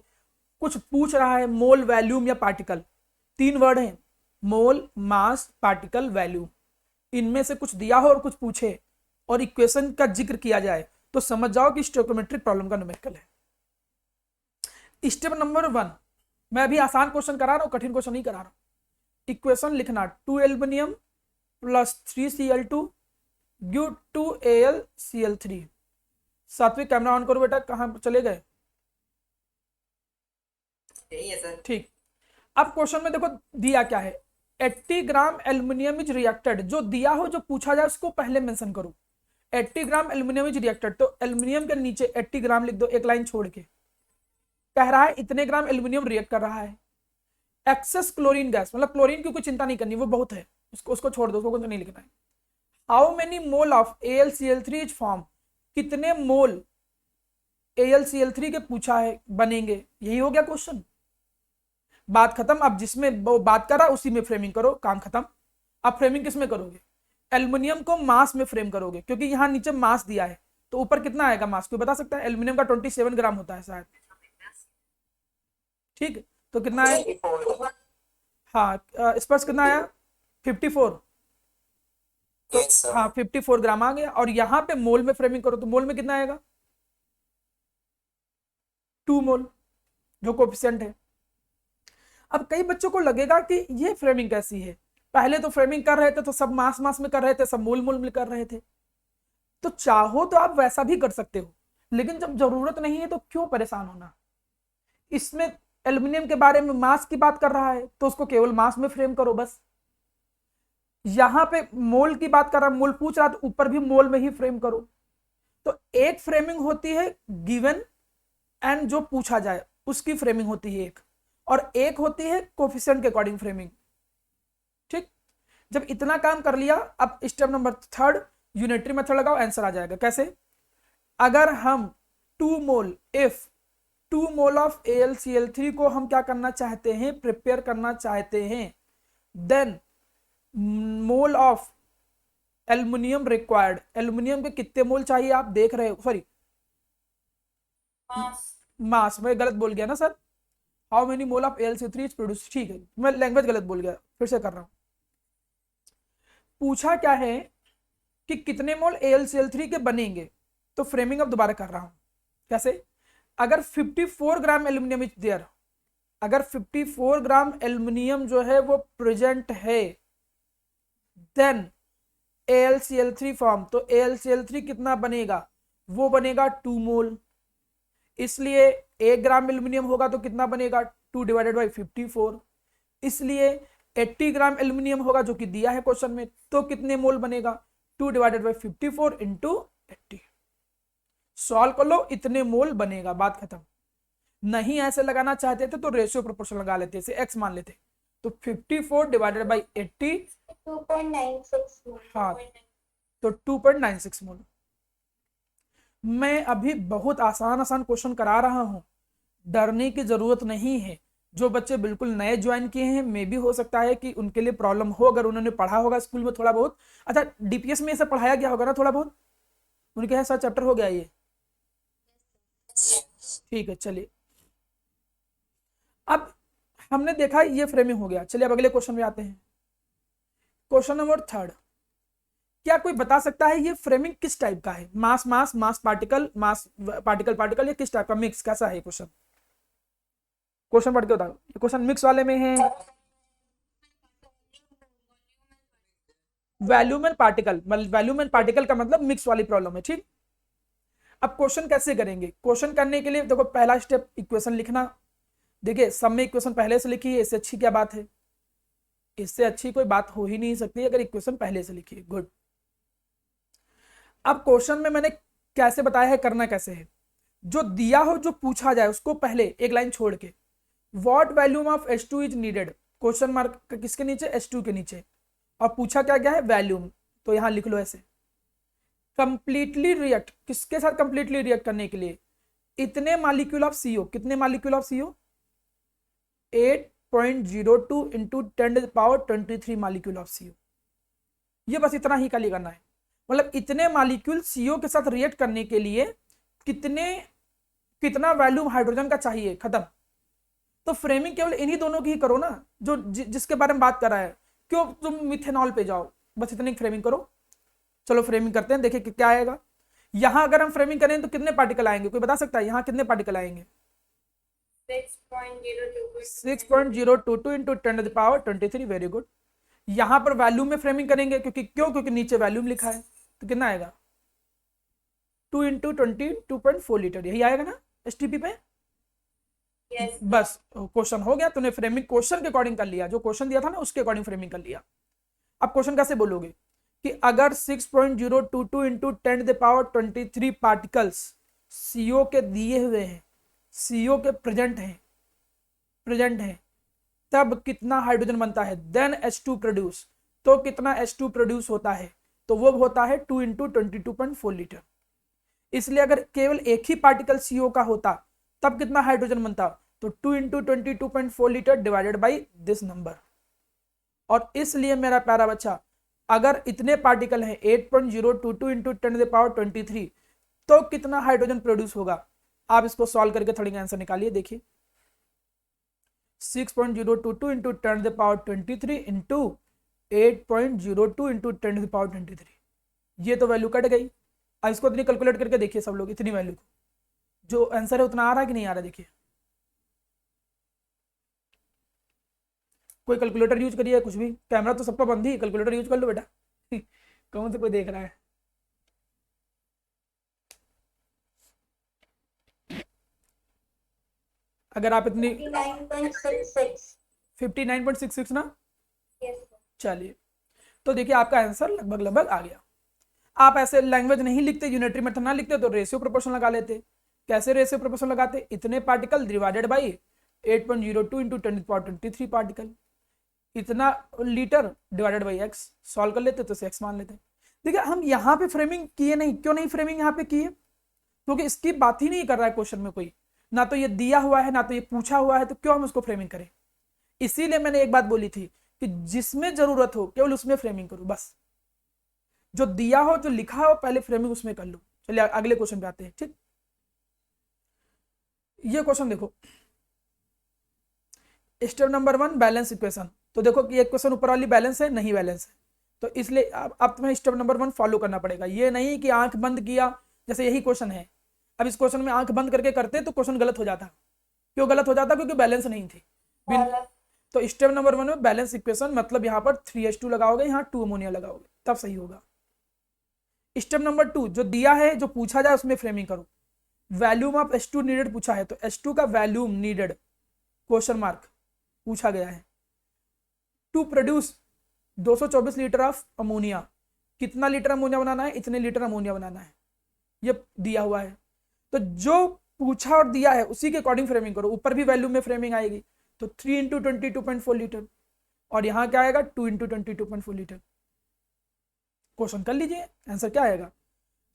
कुछ पूछ रहा है, मोल, वैल्यूम या पार्टिकल, 3 वर्ड हैं, मोल, मास, पार्टिकल, वैल्यूम। इनमें से कुछ दिया हो और कुछ पूछे और इक्वेशन का जिक्र किया जाए तो समझ जाओ कि स्टोइकोमेट्रिक प्रॉब्लम का न्यूमेरिकल है। स्टेप नंबर 1, मैं अभी आसान क्वेश्चन करा रहा हूं, कठिन क्वेश्चन नहीं करा रहा हूं। इक्वेशन लिखना, 2 aluminium plus 3 Cl2 give 2 AlCl3। सात्विक कैमरा ऑन करो बेटा, कहां चले गए, यही है सर। ठीक। अब क्वेश्चन में देखो दिया क्या है, 80 ग्राम एल्युमिनियम इज रिएक्टेड, जो दिया हो, जो पूछा जाए उसको पहले मेंशन करो। 80 ग्राम एल्युमिनियम इज रिएक्टेड, तो एल्युमिनियम के नीचे 80 ग्राम लिख दो, एक लाइन छोड़ के। कह रहा है इतने ग्राम एल्युमिनियम रिएक्ट कर रहा है। एक्सेस क्लोरीन गैस, मतलब क्लोरीन की कोई चिंता नहीं करनी, वो बहुत है, उसको छोड़ दो, उसको कुछ नहीं लिखना है। How many mole of AlCl3 is form, कितने मोल AlCl3 के पूछा है बनेंगे, यही हो गया क्वेश्चन, बात खत्म। अब जिसमें वो बात करा उसी में फ्रेमिंग करो, काम खत्म। अब फ्रेमिंग किस में करोगे, एल्युमिनियम को मास में फ्रेम करोगे, क्योंकि यहां नीचे मास दिया है, तो ऊपर कितना आएगा मास, कोई बता सकता है, एल्युमिनियम का 27 ग्राम होता है शायद, ठीक, तो कितना है, हाँ स्पर्श कितना आया, 54, तो हाँ 54 ग्राम आ गया। और यहाँ पे मोल में फ्रेमिंग करो तो मोल में कितना आएगा, 2 मोल, जो कोफिशिएंट है। अब कई बच्चों को लगेगा कि ये फ्रेमिंग कैसी है, पहले तो फ्रेमिंग कर रहे थे तो सब मास मास में कर रहे थे, सब मोल मोल में कर रहे थे। तो चाहो तो आप वैसा भी कर सकते हो, लेकिन जब जरूरत नहीं है तो क्यों परेशान होना। इसमें एल्युमिनियम के बारे में मास की बात कर रहा है तो उसको केवल मास में फ्रेम करो बस। यहां पे मोल की बात कर रहा है, मोल पूछ रहा है तो ऊपर भी मोल में ही फ्रेम करो। तो एक फ्रेमिंग होती है गिवन एंड जो पूछा जाए उसकी फ्रेमिंग होती है एक, और एक होती है कोफिशिएंट के अकॉर्डिंग फ्रेमिंग, ठीक। जब इतना काम कर लिया, अब स्टेप नंबर 3 यूनिटरी मेथड लगाओ, आंसर आ जाएगा। कैसे, अगर हम 2 मोल इफ 2 मोल ऑफ AlCl3 को हम क्या करना चाहते हैं, प्रिपेयर करना चाहते हैं, then mole of aluminium required, aluminium के कितने मोल चाहिए आप देख रहे हो, सॉरी मास, मैं गलत बोल गया ना sir, how many mole of AlCl3 is produce, ठीक है मैं लैंग्वेज गलत बोल गया, फिर से कर रहा हूं। पूछा क्या है कि कितने मोल AlCl3 के बनेंगे, तो फ्रेमिंग अब दोबारा कर रहा हूं। कैसे, अगर 54 ग्राम एल्यूमिनियम इज देयर, अगर 54 ग्राम एल्युमिनियम जो है वो प्रेजेंट है, देन AlCl3 फॉर्म, तो AlCl3 कितना बनेगा, वो बनेगा 2 मोल। इसलिए 1 ग्राम एल्युमिनियम होगा तो कितना बनेगा, 2 डिवाइडेड बाई 54। इसलिए 80 ग्राम एल्युमिनियम होगा जो कि दिया है क्वेश्चन में, तो कितने मोल बनेगा, 2 डिवाइडेड बाई 54 इंटू 80। सॉल्व कर लो, इतने मोल बनेगा, बात खत्म। नहीं ऐसे लगाना चाहते थे तो रेशियो प्रोपोर्शन लगा लेते, इसे x मान लेते, तो 54 डिवाइडेड बाई 80, 2.96 मोल। हाँ तो 2.96 मोल। मैं अभी बहुत आसान आसान क्वेश्चन करा रहा हूं, डरने की जरूरत नहीं है। जो बच्चे बिल्कुल नए ज्वाइन किए हैं, मे भी हो सकता है कि उनके लिए प्रॉब्लम हो, अगर उन्होंने पढ़ा होगा स्कूल में थोड़ा बहुत। अच्छा, डीपीएस में ऐसा पढ़ाया गया होगा ना थोड़ा बहुत, उनके यहाँ चैप्टर हो गया ये, ठीक है। चलिए, अब हमने देखा ये फ्रेमिंग हो गया। चलिए अब अगले क्वेश्चन में आते हैं। क्वेश्चन नंबर 3, क्या कोई बता सकता है ये फ्रेमिंग किस टाइप का है, mass mass, mass particle, mass particle particle, ये किस टाइप का मिक्स, कैसा है क्वेश्चन? क्वेश्चन पढ़ के बताओ, ये क्वेश्चन मिक्स वाले में है, volume and particle, volume and particle का मतलब मिक्स वाली प्रॉब्लम है, ठीक। अब क्वेश्चन कैसे करेंगे, क्वेश्चन करने के लिए देखो पहला स्टेप इक्वेशन लिखना। देखिए सब में इक्वेशन पहले से लिखी है, इससे अच्छी क्या बात है, इससे अच्छी कोई बात हो ही नहीं सकती अगर इक्वेशन पहले से लिखी है, गुड। अब क्वेश्चन में मैंने कैसे बताया है, करना कैसे है, जो दिया हो, जो पूछा जाए उसको पहले एक लाइन छोड़ के, what volume of H2 is needed, question mark किसके नीचे, H2 के नीचे, और पूछा क्या गया है, वॉल्यूम, तो यहां लिख लो ऐसे। कंप्लीटली रिएक्ट, किसके साथ कंप्लीटली रिएक्ट करने के लिए, इतने मॉलिक्यूल ऑफ CO, कितने molecule of CO, 8.02 into 10⁻23 molecule of CO। ये बस इतना ही खाली करना है, मतलब इतने मॉलिक्यूल CO के साथ रिएक्ट करने के लिए कितना वॉल्यूम हाइड्रोजन का चाहिए, खत्म। तो फ्रेमिंग केवल इन्हीं दोनों की ही करो ना, जो जिसके बारे में बात कर रहा है, क्यों तुम मिथेनॉल पे जाओ, बस इतनी फ्रेमिंग करो। चलो फ्रेमिंग करते हैं, देखिए क्या आएगा। यहां अगर हम फ्रेमिंग करें तो कितने पार्टिकल आएंगे, कोई बता सकता है यहां कितने पार्टिकल आएंगे, 6.022 इंटू 10⁻23, वेरी गुड। यहां पर वॉल्यूम में फ्रेमिंग करेंगे, क्योंकि नीचे वॉल्यूम लिखा है, तो कितना आएगा, 2 इंटू 22.4 लीटर, यही आएगा ना STP पे। Yes. बस क्वेश्चन हो गया, तूने फ्रेमिंग क्वेश्चन के अकॉर्डिंग कर लिया, जो क्वेश्चन दिया था ना उसके अकॉर्डिंग फ्रेमिंग कर लिया। अब क्वेश्चन कैसे बोलोगे कि अगर 6.022 इंटू 10⁻23 पार्टिकल्स CO के दिए हुए हैं, CO के प्रेजेंट हैं, तब कितना हाइड्रोजन बनता है, देन H2 प्रोड्यूस, तो कितना H2 प्रोड्यूस होता है, तो वो होता है 2 इंटू 22.4 लीटर। इसलिए अगर केवल एक ही पार्टिकल CO का होता तब कितना हाइड्रोजन बनता, तो 2 into 22.4 litre divided by this number. और इसलिए मेरा प्यारा बच्चा, अगर इतने पार्टिकल हैं 8.022 इंटू 10⁻23, तो कितना हाइड्रोजन प्रोड्यूस होगा। आप इसको सॉल्व करके थोड़ी आंसर निकालिए, देखिए 6.022 इंटू 10⁻23 इंटू 8.02 इंटू 10⁻23, ये तो वैल्यू कट गई। अब इसको इतनी कैलकुलेट करके देखिए सब लोग, इतनी वैल्यू को, जो आंसर है उतना आ रहा है कि नहीं आ रहा, देखिए कोई कैलकुलेटर यूज करिए, कुछ भी, कैमरा तो सबका बंद ही, कैलकुलेटर यूज कर लो बेटा कौन से कोई देख रहा है। अगर आप इतनी 59.66 ना, Yes, sir. चलिए तो देखिए आपका आंसर लगभग आ गया। आप ऐसे लैंग्वेज नहीं लिखते, यूनिटरी मेथड ना लिखते तो रेशियो प्रोपोर्शन लगा लेते। कैसे रेशियो प्रोपोर्शन लगाते, इतने particle divided by 8.02 into 10⁻23 particle, इतना litre divided by x, solve कर लेते तो x मान लेते। देखिए हम यहाँ पे फ्रेमिंग किए नहीं, क्यों नहीं फ्रेमिंग यहाँ पे किए, क्योंकि इसकी बात ही नहीं कर रहा है क्वेश्चन में कोई, ना तो ये दिया हुआ है ना तो ये पूछा हुआ है, तो क्यों हम उसको फ्रेमिंग करें। इसीलिए मैंने एक बात बोली थी कि जिसमें जरूरत हो केवल उसमें फ्रेमिंग करो, बस जो दिया हो, जो लिखा हो, पहले फ्रेमिंग उसमें कर लो। चलिए अगले क्वेश्चन पे आते हैं, ठीक। ये क्वेश्चन देखो, स्टेप नंबर 1 बैलेंस इक्वेशन। तो देखो कि एक क्वेश्चन ऊपर वाली बैलेंस है, नहीं बैलेंस है, तो इसलिए अब तुम्हें स्टेप नंबर 1 फॉलो करना पड़ेगा। ये नहीं कि आंख बंद किया, जैसे यही क्वेश्चन है, अब इस क्वेश्चन में आंख बंद करके करते तो क्वेश्चन गलत हो जाता। क्यों गलत हो जाता, क्योंकि बैलेंस नहीं थी। Balance. तो स्टेप नंबर 1 में बैलेंस इक्वेशन, मतलब यहाँ पर 3H2 लगाओगे, यहाँ 2 अमोनिया लगाओगे, तब सही होगा। स्टेप नंबर 2 जो दिया है, जो पूछा जाए उसमें फ्रेमिंग करो। वैल्यूम ऑफ H2 नीडेड पूछा है, तो H2 का वैल्यूम नीडेड क्वेश्चन मार्क पूछा गया है। To produce 224 litre of ammonia, कितना लीटर अमोनिया बनाना है, इतने लीटर अमोनिया बनाना है, ये दिया हुआ है। तो जो पूछा और दिया है उसी के अकॉर्डिंग फ्रेमिंग करो। ऊपर भी वैल्यू में फ्रेमिंग आएगी, तो 3 इंटू 22.4 लीटर, और यहाँ क्या आएगा 2 इंटू 22.4 लीटर। क्वेश्चन कर लीजिए, आंसर क्या आएगा।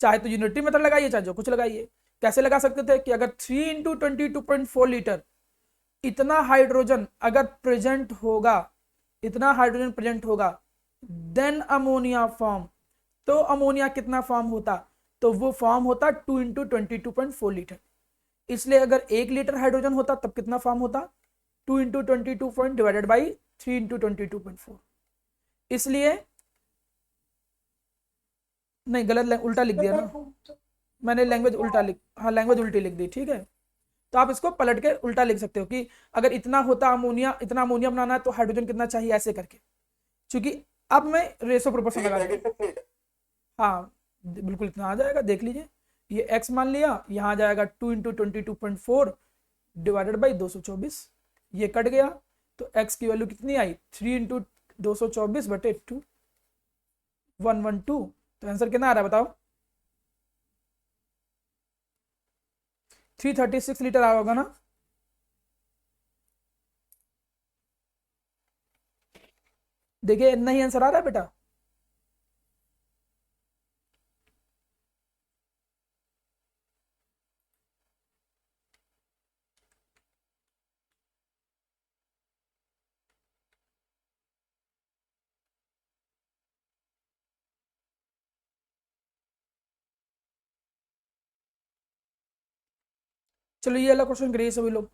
चाहे तो यूनिटी मेथड लगाइए, चाहे जो कुछ लगाइए। कैसे लगा सकते थे कि अगर 3 इंटू 22.4 लीटर इतना हाइड्रोजन अगर प्रेजेंट होगा, इतना हाइड्रोजन प्रेजेंट होगा, देन अमोनिया फॉर्म, तो अमोनिया कितना फॉर्म होता, तो वो फॉर्म होता 2 इंटू 22.4 लीटर। इसलिए अगर 1 लीटर हाइड्रोजन होता तब कितना फॉर्म होता, 2 into 22 point divided by 3 into 22.4। इसलिए नहीं, गलत उल्टा लिख दिया ना मैंने, लैंग्वेज उल्टा लिख, हाँ लैंग्वेज उल्टी लिख दी, ठीक है। तो आप इसको पलट के उल्टा लिख सकते हो कि अगर इतना होता अमोनिया, इतना अमोनिया बनाना है तो हाइड्रोजन कितना चाहिए, ऐसे करके। क्योंकि अब मैं रेशो प्रोपोर्शन लगा दूंगा, हाँ बिल्कुल इतना आ जाएगा, देख लीजिए। ये x मान लिया, यहाँ आ जाएगा 2 इंटू 22.4 डिवाइडेड बाई 224, ये कट गया, तो x की वैल्यू कितनी आई, 3 इंटू 224/2, 112। तो आंसर कितना आ रहा है बताओ, 336 लीटर आ रहा होगा ना। देखिए इतना ही आंसर आ रहा है बेटा। चलो ये वाला क्वेश्चन करिए सभी लोग।